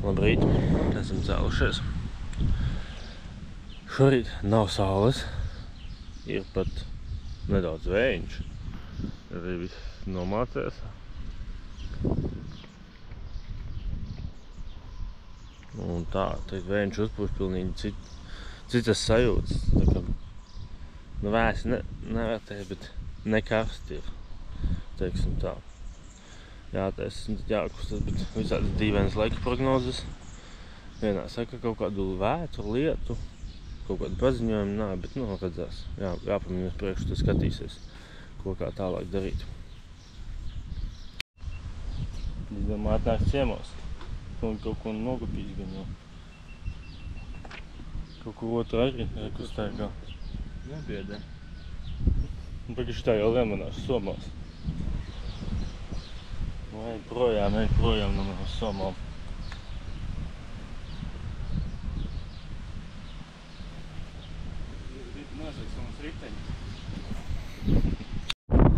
Labrīt, esam cēlušies. Šorīt nav saules, ir pat nedaudz vējiņš. Arī viss nomācies. Un tā, tad vējiņš uzpūš pilnīgi citas sajūtas. Tā kā, nu vēsi nevērtē, bet nekarsti ir, teiksim tā. Jātaisa jākustas, bet visādas dīvainas laika prognozes. Vienā saka kaut kādu vētru lietu, kaut kādu paziņojumu, nā, bet nu redzēs. Jāpamina uz priekšu, tad skatīsies, ko kā tālāk darīt. Es domāju, atnāk ciemos. Kaut ko nogupīs gan jau. Kaut ko otru arī kustēkā. Nebiedē. Un pagaši tā jau lemonās somās. Ej projām no manas somām.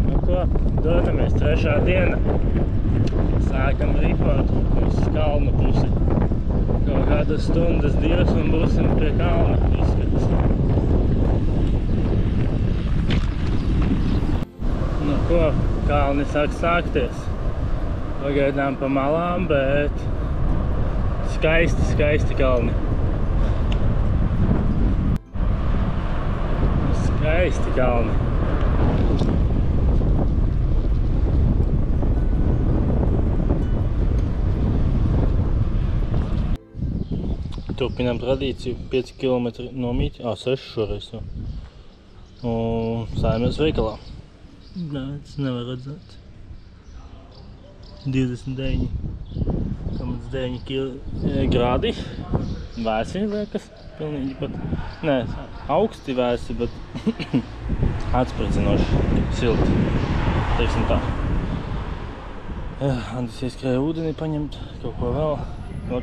Nu ko, dodamies trešā diena. Sākam ripot uz kalnu pusi. Kaut kādas stundas, divas un būsim pie kalna izskats. Nu ko, kalni sāk sākties. Pagaidām pa malām, bet skaisti kalni. Skaisti kalni. Turpinām tradīciju 5 km no mīķa, 6 šoreiz jau. Un stājamies veikalā. Bet nevar redzēt. 29,9 grādi. Vēsi liekas, pilnīgi pat. Nē, augsti vēsi, bet atspridzinoši, silti, teiksim tā. Andis ieskrēja ūdeni paņemt, kaut ko vēl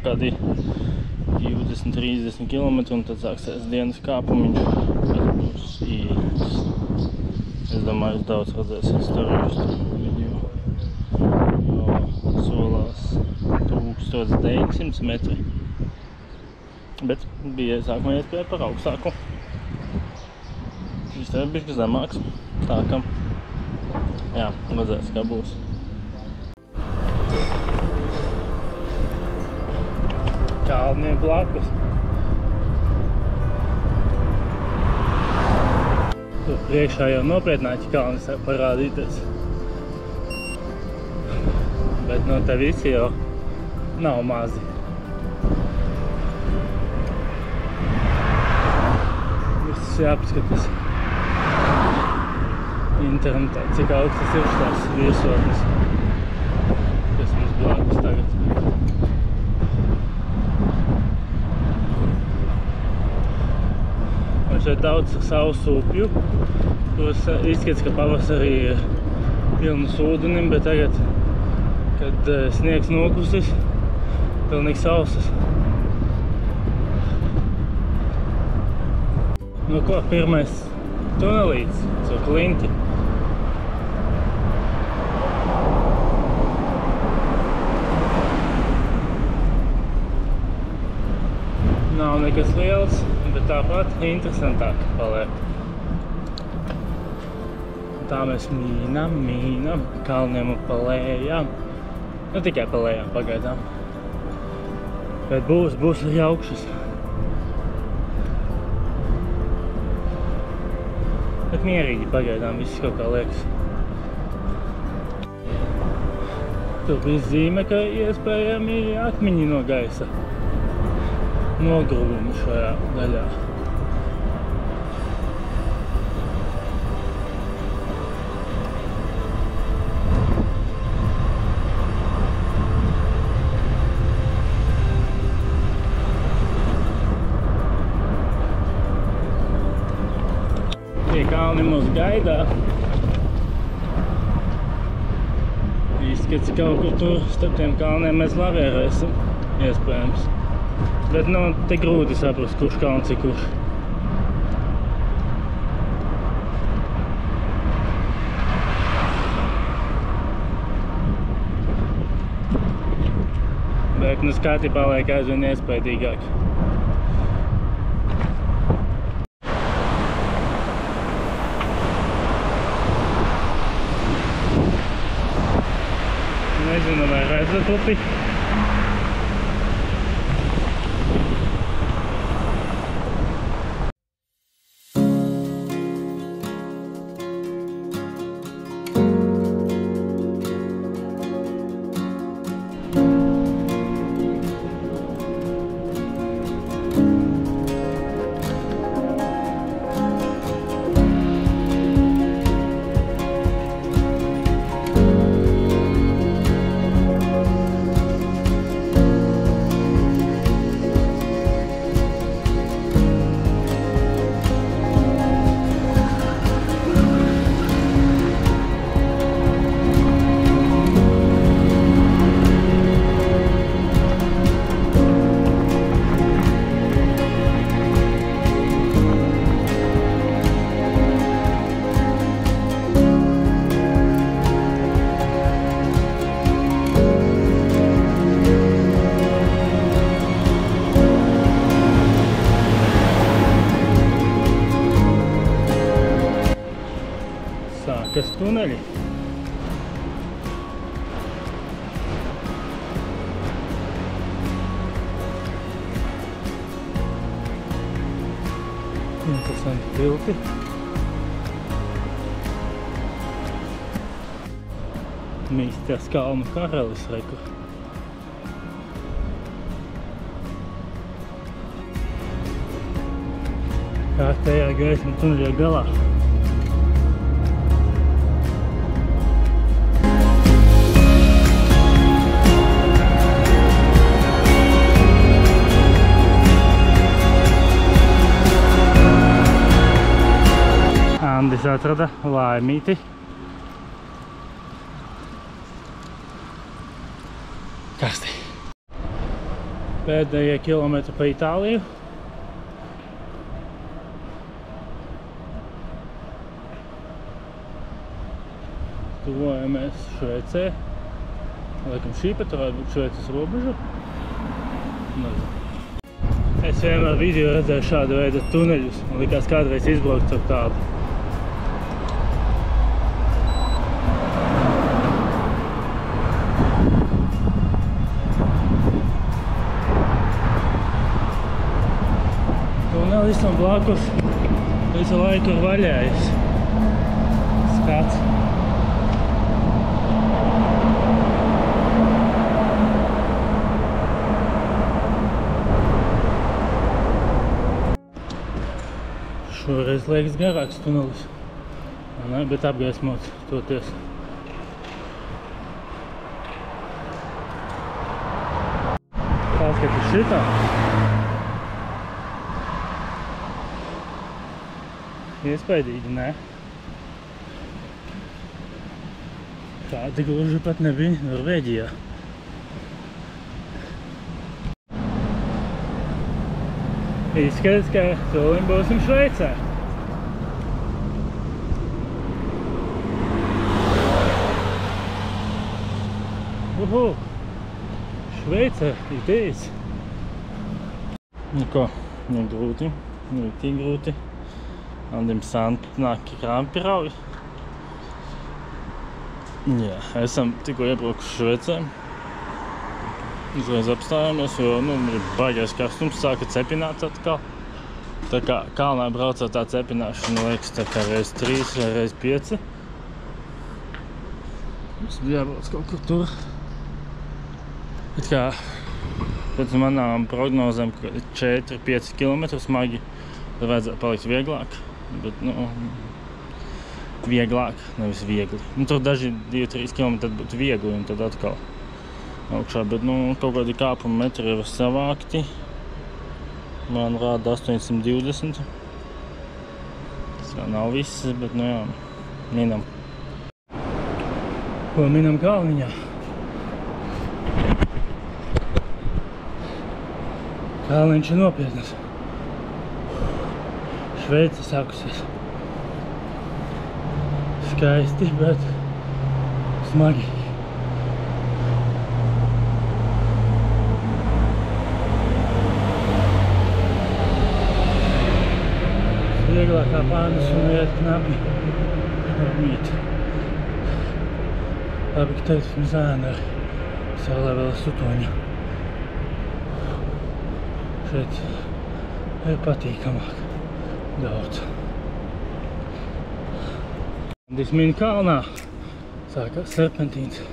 kādi 20-30 km, un tad sāksies dienas kāpumiņš, kas būs īsts. Es domāju, jūs daudz redzēsiet storijas video. Solās 1900 metri. Bet bija sākumā iespēja par augstāku. Šis te ir bišķi zemāks. Tā ka, jā, redzēs, kā būs. Kalnie blakus. Tur priekšā jau nopietnāķi kalni sāk parādīties. Bet no te visi jau nav mazi. Viss jāpaskatās internetā, cik augstas ir tās virsotnes, kas mums blakus tagad. Un šeit daudz sausu upju, kuras izskats, ka pavasarī ir pilnas ūdenim, bet tagad, kad sniegs nokusis, pilnīgi sausas. Nu ko, pirmais tunelīts ar klinti. Nav nekas liels, bet tāpat interesantāk paliek. Tā mēs mīnam kalniem un pa lējām. Nu tikai pa lējām pagaidām. Bet būs arī augšas. Bet mierīgi pagaidām viss kaut kā liekas. Tur bija zīme, ka iespējami akmeņi no gaisa nogruvumi šajā daļā. Tie kalni mūs gaidā. Izskats kaut kur tur starp tiem kalniem mēs lavierēsim, iespējams. Bet nu, te grūti saprast, kurš kalns ir kurš. bet nu skati paliek aizvien iespaidīgāk. Nezinu, vai redzat upi. Sākas tuneļi. Interesanti tilti. Mīsties kalnu karalis reku. Kārtējā gaisma tuneļa galā. Andis atrada laimīti. Karsti. Pēdējie kilometri pa Itāliju. Tuvojamies Šveicē. Laikam šī pat varētu būt Šveices robeža. Es vienmēr video redzēju šādu veidu tuneļus. Man likās kādreiz izbraukt ar tādu. Tunelis un blakus visu laiku ir vaļējis. Skats. Šoreiz liekas garāks tunelis. Ne, bet apgaismots toties. Paskatīt šitā. Iespaidīgi, ne? Tādi gluži pat nebija Norvēģijā. Izskatās, ka solim būsim Šveicē. Uhu! Šveicē, it is! Nu ko, nu grūti, nu tik grūti. Andim nāk krampi rauj. Jā, esam tikko iebraukuši Šveicē. Uzreiz apstājāmies, jo ir baigais karstums, sāka cepināt atkal. Tā kā kalnā braucot tā cepināšana liekas tā kā reiz 3 vai reiz 5. Mums bija jābrauc kaut kur tur. Bet kā pēc manām prognozēm 4-5 kilometru smagi, tad vajadzētu palikt vieglāk. Bet, vieglāk, nevis viegli. Tur daži 2-3 km būtu viegli un tad atkal augšā, bet, kaut kādi kāpuma metri ir savākti. Man rāda 820. Tas vēl nav viss, bet, jā, minam. Ko minam kalniņā? Kalniņš ir nopietnas. Šveice sākusies. Skaisti, bet smagi. vieglākā pānas un iet knapi ar mīti. Labi, ka teicu, mums zēna ar saulē vēl sutoņa. Šeit ir patīkamāk daudz. Dismīna kalnā sākās serpentīns.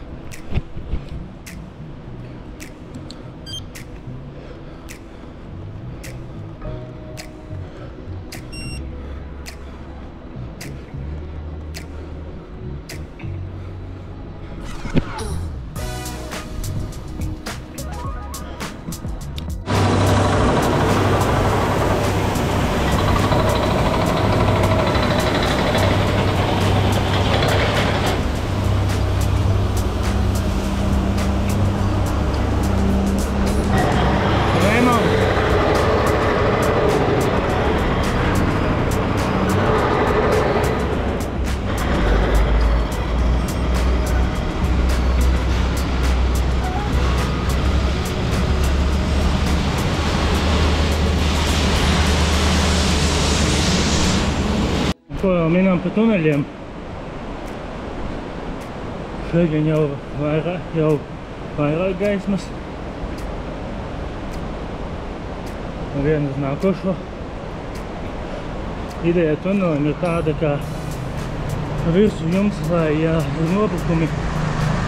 Ko jau minām par tuneļiem. Šeit gan jau vairāk gaismas. Un viena uz nākošo. Ideja tunelim ir tāda, ka virsū jums, lai nobrukumi,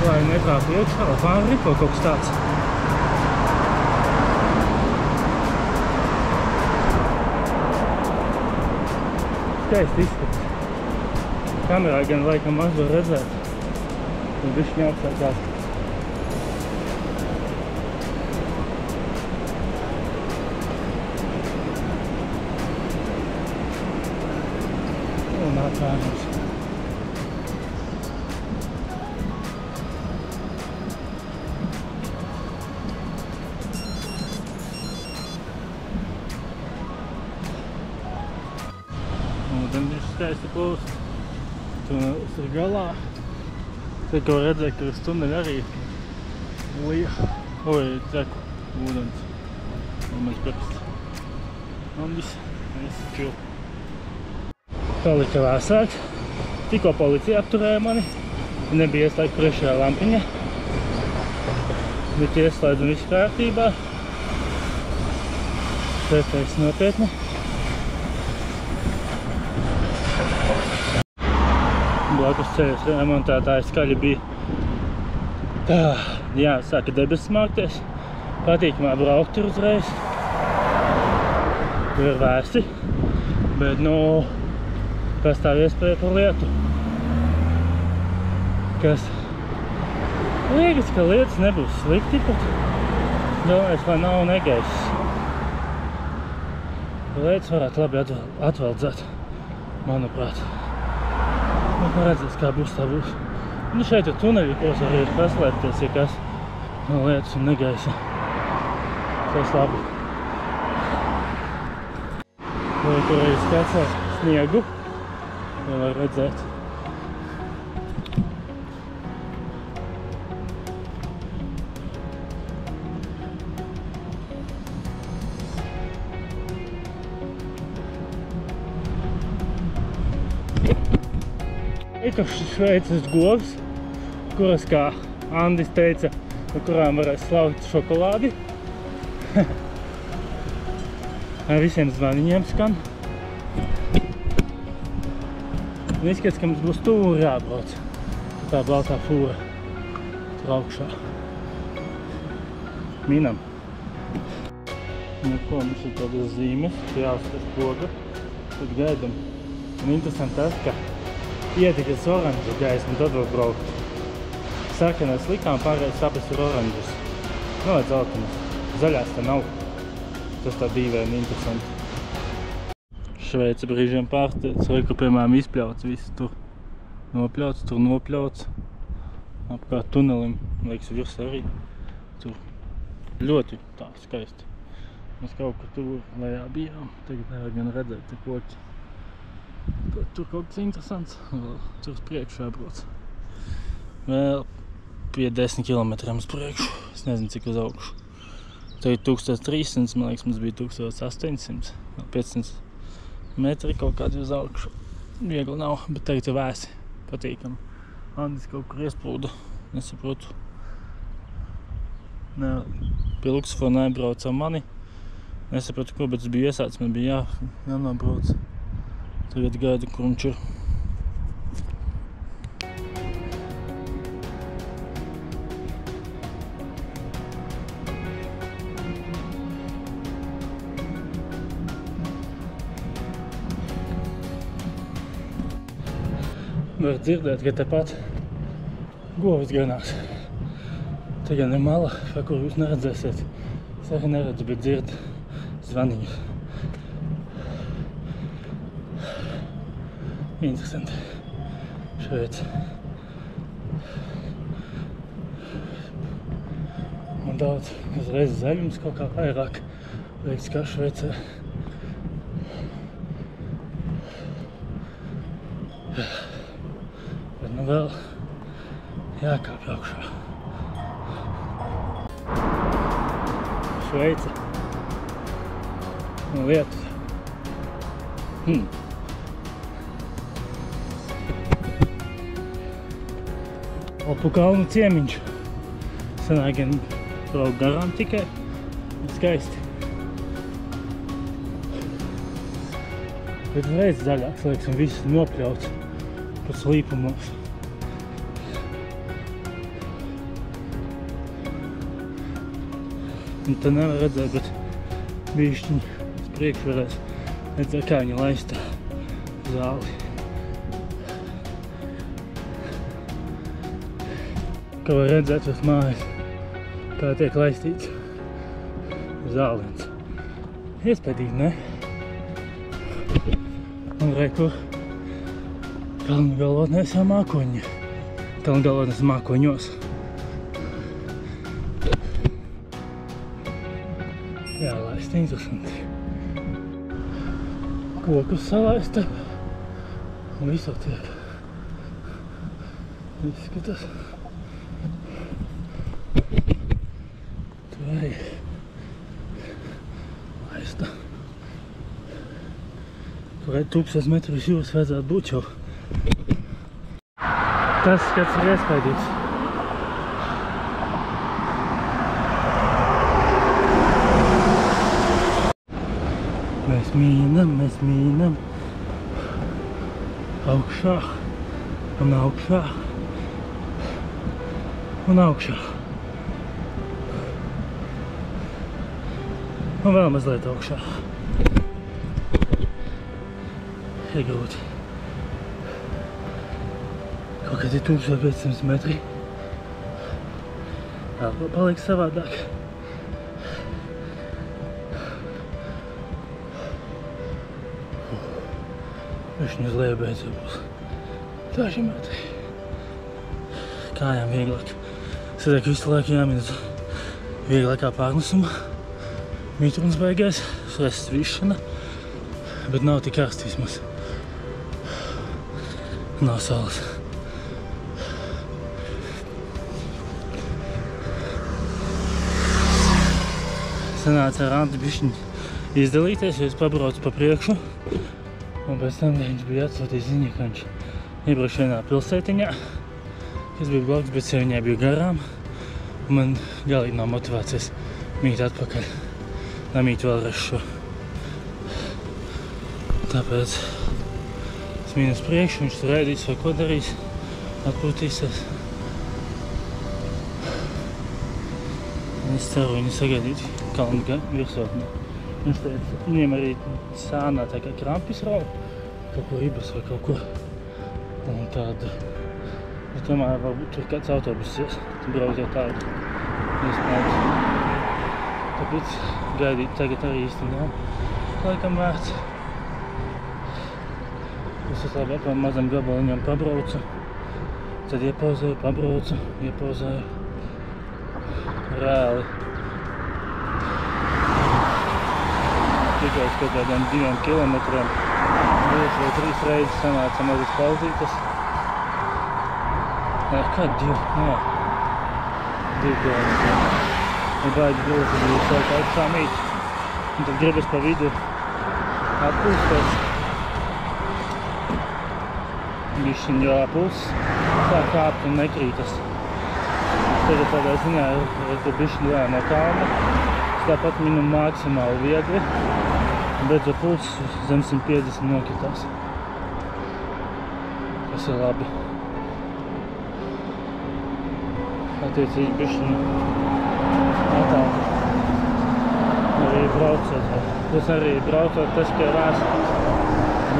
lai netrāp iekšā, lai pārripo kaut kas tāds. Skaisti izskats. Kamerā gan laikam maz var redzēt. Un bišķiņ apsākās. Un atvērums. Ūdenis skaisti plūst. Tunelis ir galā. Te, ko redzēja, ka uz tuneli arī lija. Oi, ceku ūdens. Un mēs pirkst. Un viss čil. Palika vēsāks. Tikko policija apturēja mani. Nebija ieslēgta priekšējā lampiņa. Bet ieslēdz un viss kārtībā. Šeit nopietni. Blakus ceļas remontētāji skaļi bija. Jā, sāka debesis mākties. Patīkamā braukt ir uzreiz. Tur ir vērsti. Bet, pastāv iespēja par lietu. Kas liekas, ka lietas nebūs slikti pat. Domāju, lai nav negaiss. Lietas varētu labi atveldzēt, manuprāt. Redzēs, kā būs, tā būs. Šeit ir tuneļi, kuros arī ir paslēpties, ja kas no lietas un negaisa. Tas labi. Vai tur arī skatās sniegu, ja var redzēt. Šveices govs, kuras, kā Andis teica, ar kurām varēs slaukt šokolādi. Ar visiem zvaniņiem skan. Un izskats, ka mums būs tūri jābrauc. Tā baltā fūra tur augšā. Minam. Ko, mums ir tādas zīmes, jāuzskatās poga. Tad gaidam. Un interesanti tas, ka ietikas oranža gaisma, tad var braukt. Sarkanais likām, pārējais abas ir oranžas. Vai dzeltenas. Zaļās te nav. Tas tā dīvaini interesanti. Šveice brīžiem pārsteidz, ka, piemēram, izpļauts viss tur. Nopļauts, tur nopļauts. Apkārt tunelim, liekas, virs arī. Tur ļoti tā skaisti. Mēs kaut kur tur lejā bijām. Tagad nevar gan redzēt, te koķi. Tur kaut kas interesants, vēl tur uz priekšu jābrauc. Vēl pie 10 kilometriem uz priekšu, es nezinu cik uz augšu. Tur ir 1300, man liekas, mums bija 1800, vēl 500 metri kaut kādi uz augšu. Viegli nav, bet tagad ir vēsi. Patīkami. Andis kaut kur iesprūda. Nesaprotu. Pie Luksafona nebrauca mani. Nesaprotu, ko, bet es biju iesācis. Man bija jānobrauc. Tagad gaidu, kur viņš ir. Var dzirdēt, ka tepat govis ganās. Te gan ir mala, pa kuru jūs neredzēsiet. Es arī neredzu, bet dzird zvaniņu. Interesanti. Šveice. Man daudz uzreiz zaļums kaut kā vairāk liekas kā Šveicē. Bet nu vēl jākāpj augšā. Šveice. Un lietas. Alpu kalnu ciemiņš. Sanāk gan braukt garām tikai. Skaisti. Bet reiz zaļāks liekas un viss nopļauts pa slīpumos. Un te nevar redzēt, bet bišķiņi uz priekšu varēs redzēt, kā viņa laista zāli. Kā var redzēt uz mājas, kā tiek laistīts zāliens. Iespējīgi, ne? Un re, kur kalnu galotnēs jau mākoņi. Kalnu galotnēs mākoņos. Jālaist, interesanti. Kokus salaista un visur tiek. Izskatās. Tur arī laista. Tur arī 1000 metrus jūras vajadzētu būt jau. Tas skats ir iespaidīgs. Mēs mīnam. Augšā. Un augšā. Un augšā. Un vēl mazliet augšā. Ir grūti. Kaut kādi 1500 metri. Vēl paliek savādāk. Višķiņ uz leju beidzot būs daži metri. Kājām vieglāk. Sēdēk visu laiku jāmin uz vieglākā pārnesuma. Mitruns beigās, rests višana, bet nav tik karsts vismaz. Nav saules. Sanāca ar Anti bišķiņ izdalīties, jo es pabraucu pa priekšu. Un pēc tam viņš bija atsūtījis ziņu, ka viņš iebraukš vienā pilsētiņā, kas bija blakus, bet sev viņai bija garām. Un man galīgi nav motivācijas mīt atpakaļ, namīt vēlreiz šo. Tāpēc es mīnu uz priekšu, viņš tur ēdīs vai ko darīs, atpūtīsies. Un es ceru viņu sagaidīt kalnu virsotni. Viņš teica, viņiem arī sānā tā kā krampis rauj, kaut ko ribas vai kaut ko. Un tāda, es domāju, varbūt tur kāds autobus brauc jau tādu iespējams. Tāpēc gaidīt tagad arī īsti nav laikam vērts. Es labi pa mazam gabaliņam pabraucu, tad iepauzēju, pabraucu, iepauzēju. Reāli. Tikai uz kaut kādiem 2 kilometriem. 2 vai 3 reizes sanāca mazas pauzītes. Ar kādu 2? Jā. 2 kilometriem. Ir baigi grūti, bija sāk augšā mīt. Un tad gribas pa vidu atpūsties. bišķiņ, jo pulss sāk kāpt un nekrītas. Tagad tādā ziņā ir bišķiņ lēna no kalna. Tāpat minimum maksimāli viegli, bet pulss zem 150 nokritās. Tas ir labi. Attiecīgi bišķiņ attāli. Arī braucot. Tas arī braucot tas pie vēstures.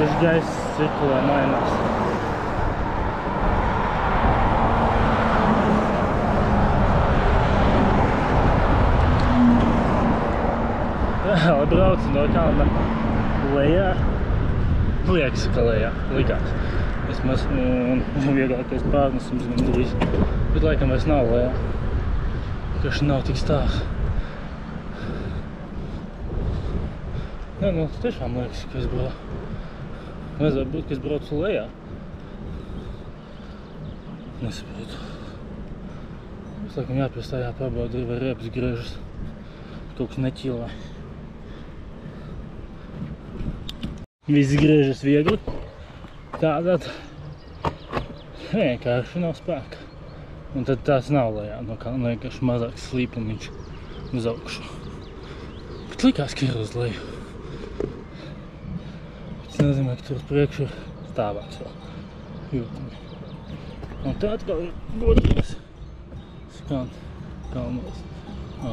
Viņš gaiss cirkulē mainās. Braucu no kalna lejā. Liekas, ka lejā. Likās. Vismaz vieglākais pārnesums gandrīz. Bet laikam vairs nav lejā. Kaši nav tik stāvs. Nē, nu, tiešām liekas, ka es braucu. Vajadzētu būt, ka es braucu lejā. Nesaprotu. Mums laikam jāpiestājā pabauda, vai riepas griežas. Kaut kas neķilē. Viss griežas viegli. Tātad vienkārši nav spēka. Un tad tās nav lejā, no kā vienkārši mazāks slīpumiņš uz augšu. Bet likās, ka ir uz leju. Tas nozīmē, ka tur uz priekšu ir stāvāks vēl jūtami. Un tā atkal ir godīgs skan kalnos.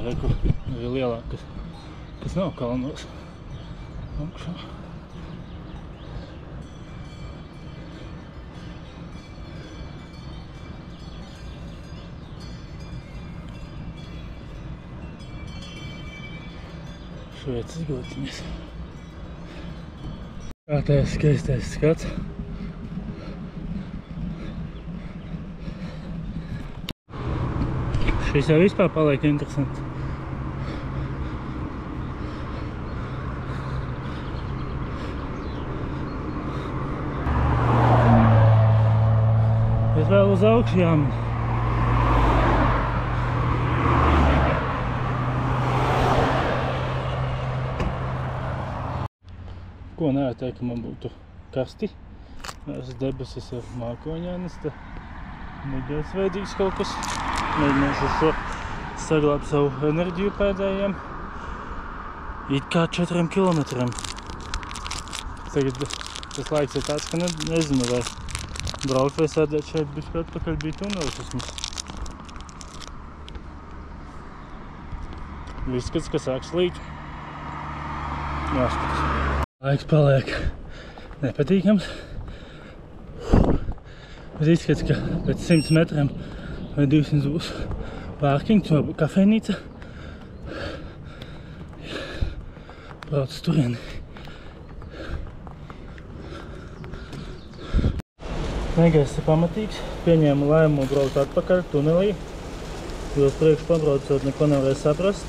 Reku arī lielāk, kas nav kalnos. Augšā. Šveicas gotiņas. Kārtējais skaistais skats. Šis jau vispār paliek interesanti. Es vēl uz augšu jāmin. Ko neateikt, ka man būtu karsti. Es debesis ir mākoņainas, te neģēs veidīgs kaut kas. Mēģināšu šo saglābt savu enerģiju pēdējiem. It kā 4 kilometriem. Tagad tas laiks ir tāds, ka nezinu, vai braukt vai sēdēt šeit, bišķi atpakaļ bija tunelis vismaz. Izskats, ka sāk slīt. Jāskatās. Laiks paliek nepatīkams. Bet izskats, ka pēc 100 metriem vai 200 būs pārkings, varbūt kafejnīca. Brauc uz turieni. Negaiss ir pamatīgs. Pieņēmu lēmumu braukt atpakaļ tunelī. Jo uz priekšu pabraucot neko nevarēju saprast.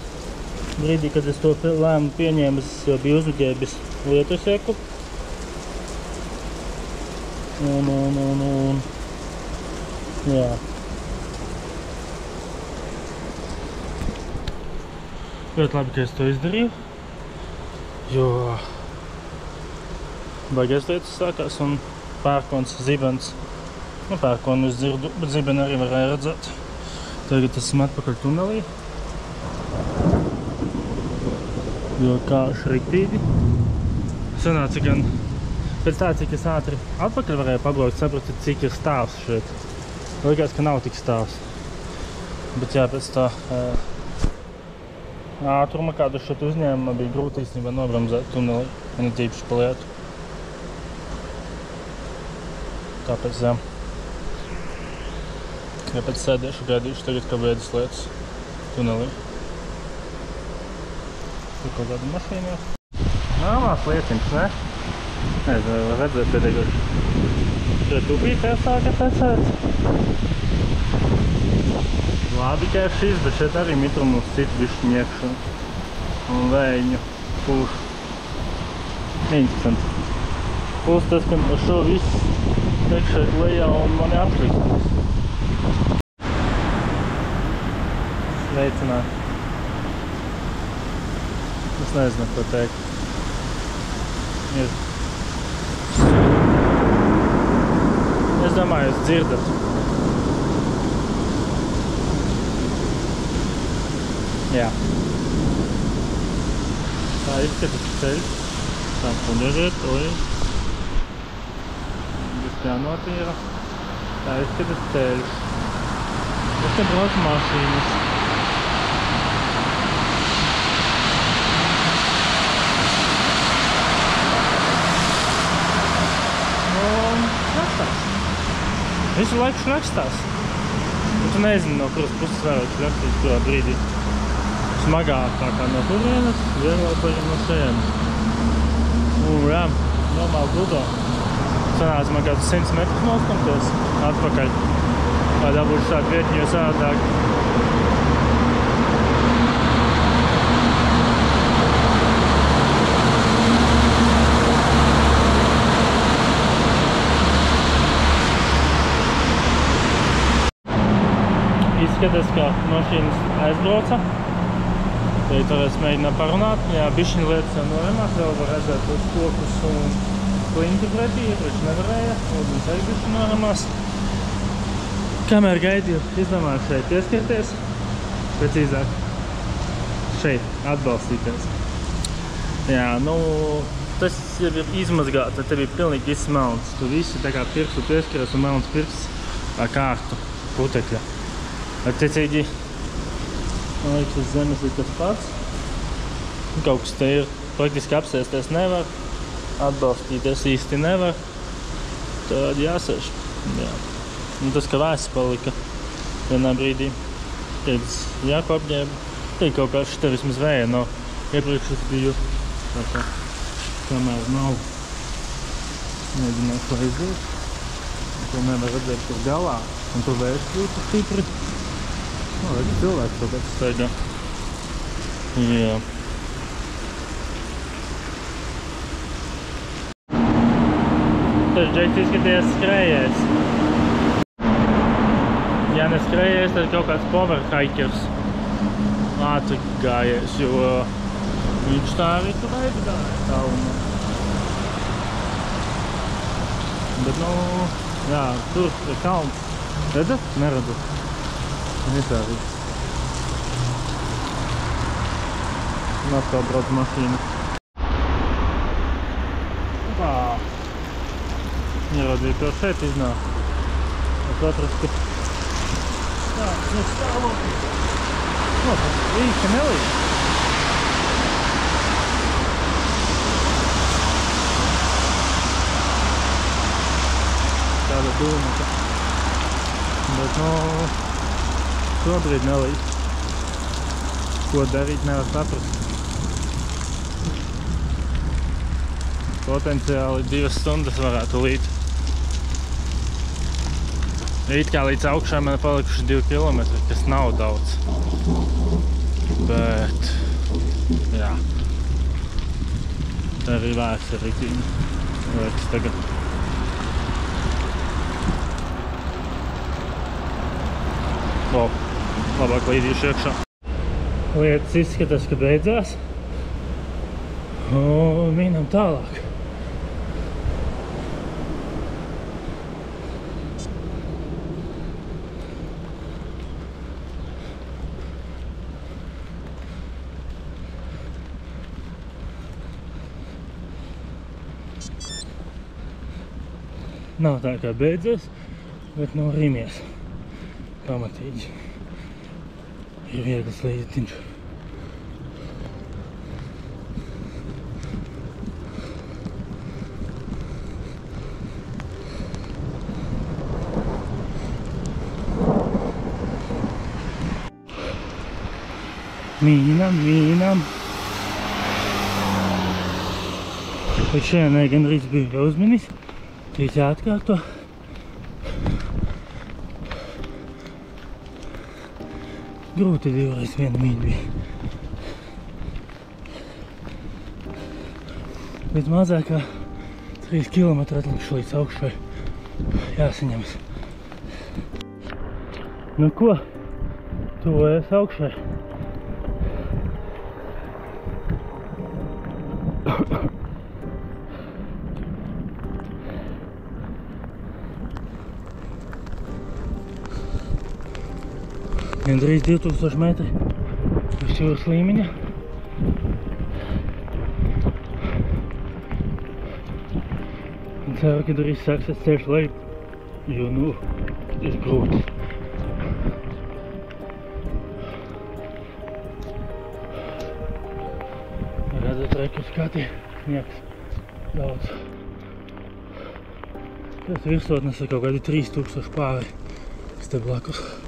Brīdī, kad es to lēmumu pieņēmu, es jau biju uzugēbis lietuseku. Un. Jā. Ļoti labi, ka es to izdarīju. Jo baigais lietas sākās un pērkons, zibens. Nu, pērkonu es dzirdu, bet zibeni arī varēja redzēt. Tagad esam atpakaļ tunelī. Jo kāši riktīgi. Sanāca gan pēc tā, cik es ātri atpakaļ varēju pabraukt, sapratu, cik ir stāvs šeit. Likās, ka nav tik stāvs. Bet jā, pēc tā ātruma, kādu šeit uzņēmuma, bija grūti īstenībā nobramzēt tuneli, un tīpaši pa lietu. Tāpēc, jā. Ja pēc sēdēšu, gaidīšu tagad, ka beidzas lietas tunelī. Tur kaut kāda mašīnās. Nāmās lietiņš, ne? Nezinu, vai redzēt pietiekoši. Šeit upītē sāka tecēt. Labi, ka ir šis, bet šeit arī mitrumu uz citu bišķiņu iekšu. Un vējiņu pūš. Interesanti. Pūs tas, ka šo visu tek šeit lejā un mani atlikt. Sveicināt. Es nezinu, ko teikt. zemā jūs dzirdat. Jā. Tā izskatās ceļš. Tā puņežiet, oj. Viss jānotīra. Tā izskatās ceļš. Tas te brauc mašīnas. Visu laiku šļakstās. Un tu nezini, no kuras puses vēl šļakstīs, kurā brīdī. Smagākā no turienes, vieglāk no šejienes. Jā, normāli gudo. Sanāca man kādus 100 metrus nostumties atpakaļ. Lai dabūšu tādu vietņu, jo savādāk. Izskatās, ka mašīnas aizbrauca. Tad es mēģināju parunāt. Jā, bišķiņ lietas jau norimās, vēl var redzēt uz kokus un kliņķi pretī, iepriekš nevarēja. Ūdens arī bišķiņ norimās. Kamēr gaidīju, izdomāju šeit pieskarties. Precīzāk, šeit atbalstīties. Jā, nu, tas jau ir izmazgāts, tad te bija pilnīgi viss melns. Tu visi tā kā pirkstu pieskaries un melns pirksts ar kārtu putekļa. Attiecīgi, man liekas, uz zemes ir tas pats. Kaut kas te ir, praktiski apsēsties nevar, atbalstīties īsti nevar. Tad jāsēž. Jā. Un tas, ka vēsi palika vienā brīdī, kad Jāku apģēba, tad kaut kā šitā vismaz vēja nav. Iepriekš es biju tā kā, kamēr nav. Mēģināšu aiziet. To nevar redzēt tur galā. Un tur vējš kļūtu stipri. Redz, cilvēks kaut kāds staigā. Jā. Tas Džeks izskaties skrējējs. Ja ne skrējējs, tad kaut kāds power hikers. Ātri gājējs, jo viņš tā arī tur aizgāja tālumā. Bet, nu, jā, tur ir kalns. Redzat? Neredzat. Visādi. Un atkal brauc mašīna. Opā! Ieraudzīju, ka šeit iznāk. Es atrastu. Tā, es stāvokli. No, tas līka nelīka. Tāda dūma, ka... Bet, nu... Šobrīd nelīd. Ko darīt, nevar saprast. Potenciāli 2 stundas varētu līt. It kā līdz augšā man palikuši 2 kilometri, kas nav daudz. Bet, jā. Tā arī vērs ir rītīgi. Liekas tagad. Labāk līdīšu iekšā. Lietas izskatās, ka beidzās. Un mīnam tālāk. Nav tā kā beidzās, bet nav rimies. Pamatīgi. Ir viegls līdztiņš. Mīnam. Līdz šajā gandrīz bija uzminis. Trīs jāatkārto. Grūti divreiz viena mīļa bija. Līdz mazākā 3 km atlikšu līdz augšai. Jāsaņemas. Nu ko? Tuvojas augšai. Gandrīz 2000 metri uz jūras līmeņa. Un ceru, ka drīz sāksies ceļš lejup, jo, nu, ir grūti. Redzat, reku skati, sniegs daudz. Tas virsotnes ir kaut kādi 3000 pāri, kas te blakus.